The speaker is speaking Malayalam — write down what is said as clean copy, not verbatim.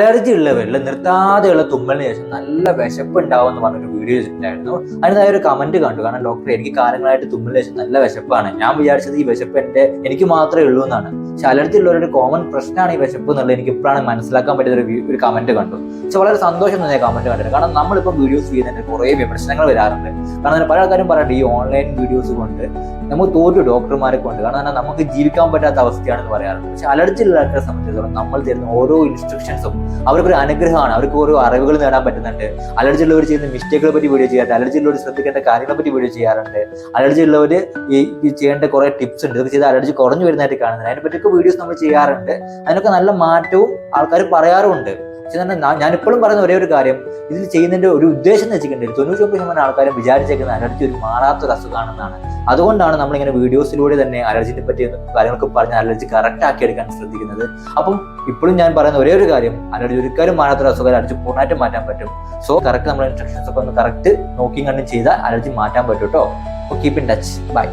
അലർജി ഉള്ളവരിൽ നിർത്താതെയുള്ള തുമ്മലിന് ശേഷം നല്ല വിശപ്പ് ഉണ്ടാവും എന്ന് പറഞ്ഞൊരു വീഡിയോ ചെയ്തിട്ടുണ്ടായിരുന്നു. അതിനായ ഒരു കമന്റ് കണ്ടു. കാരണം ഡോക്ടർ, എനിക്ക് കാലങ്ങളായിട്ട് തുമ്മലിന് ശേഷം നല്ല വിശപ്പാണ്, ഞാൻ വിചാരിച്ചത് ഈ വിശപ്പ് എനിക്ക് മാത്രമേ ഉള്ളൂ എന്നാണ്. പക്ഷെ അലർജി ഉള്ളവരുടെ കോമൺ പ്രശ്നമാണ് ഈ വിശപ്പ് എന്നുള്ളത് എനിക്ക് ഇപ്പോഴാണ് മനസ്സിലാക്കാൻ പറ്റിയ ഒരു കമന്റ് കണ്ടു. പക്ഷെ വളരെ സന്തോഷം തോന്നിയ കമന്റ് കണ്ടിട്ട്. കാരണം നമ്മളിപ്പോൾ വീഡിയോസ് ചെയ്യുന്നതിന് കുറേ വിമർശനങ്ങൾ വരാറുണ്ട്. കാരണം പല ആൾക്കാരും പറയുന്നുണ്ട് ഈ ഓൺലൈൻ വീഡിയോസ് കൊണ്ട് നമുക്ക് തോറ്റു ഡോക്ടർമാരെ കൊണ്ട്, കാരണം നമുക്ക് ജീവിക്കാൻ പറ്റാത്ത അവസ്ഥയാണെന്ന് പറയാറുണ്ട്. പക്ഷെ അലർജി ഉള്ള ആൾക്കാരെ സംബന്ധിച്ചിടത്തോളം നമ്മൾ തരുന്ന ഓരോ ഇൻസ്ട്രക്ഷൻസും അവർക്കൊരു അനുഗ്രഹമാണ്, അവർക്ക് ഓരോ അറിവുകൾ നേടാൻ പറ്റുന്നുണ്ട്. അലർജി ഉള്ളവർ ചെയ്യുന്ന മിസ്റ്റേക്കുകളെ പറ്റി വീഡിയോ ചെയ്യാറുണ്ട്, അലർജി ഉള്ളവർ ശ്രദ്ധിക്കേണ്ട കാര്യങ്ങളെ പറ്റി വീഡിയോ ചെയ്യാറുണ്ട്, അലർജി ഉള്ളവർ ഈ ചെയ്യേണ്ട കുറെ ടിപ്സ് ഉണ്ട്, ഇതൊക്കെ ചെയ്ത് അലർജി കുറഞ്ഞു വരുന്നതായിട്ട് കാണുന്നത്. അതിനെ പറ്റിയൊക്കെ വീഡിയോസ് നമ്മൾ ചെയ്യാറുണ്ട്. അതിനൊക്കെ നല്ല മാറ്റവും ആൾക്കാർ പറയാറുമുണ്ട്. പക്ഷെ തന്നെ ഞാൻ ഇപ്പോഴും പറയുന്ന ഒരേ ഒരു കാര്യം, ഇതിൽ ചെയ്യുന്നതിന്റെ ഒരു ഉദ്ദേശം എന്ന് വെച്ചിട്ടുണ്ടെങ്കിൽ 99% ആൾക്കാരും വിചാരിച്ചേക്കുന്ന അലർജി ഒരു മാറാത്തൊരു അസുഖമാണെന്നാണ്. അതുകൊണ്ടാണ് നമ്മളിങ്ങനെ വീഡിയോസിലൂടെ തന്നെ അലർജിനെ പറ്റി കാര്യങ്ങളൊക്കെ പറഞ്ഞ് അലർജി കറക്റ്റ് ആക്കി എടുക്കാൻ ശ്രദ്ധിക്കുന്നത്. അപ്പം ഇപ്പോഴും ഞാൻ പറയുന്ന ഒരേ ഒരു കാര്യം, അലർജി ഒരിക്കലും മാറാത്തൊരു അസുഖം, അലർജി പൂർണ്ണമായിട്ട് മാറ്റാൻ പറ്റും. സോ കറക്റ്റ് നമ്മുടെ ഇൻസ്ട്രക്ഷൻസ് ഒക്കെ ഒന്ന് കറക്റ്റ് നോക്കിയും കണ്ടും ചെയ്താൽ അലർജി മാറ്റാൻ പറ്റും കേട്ടോ. Keep in touch. ബൈ.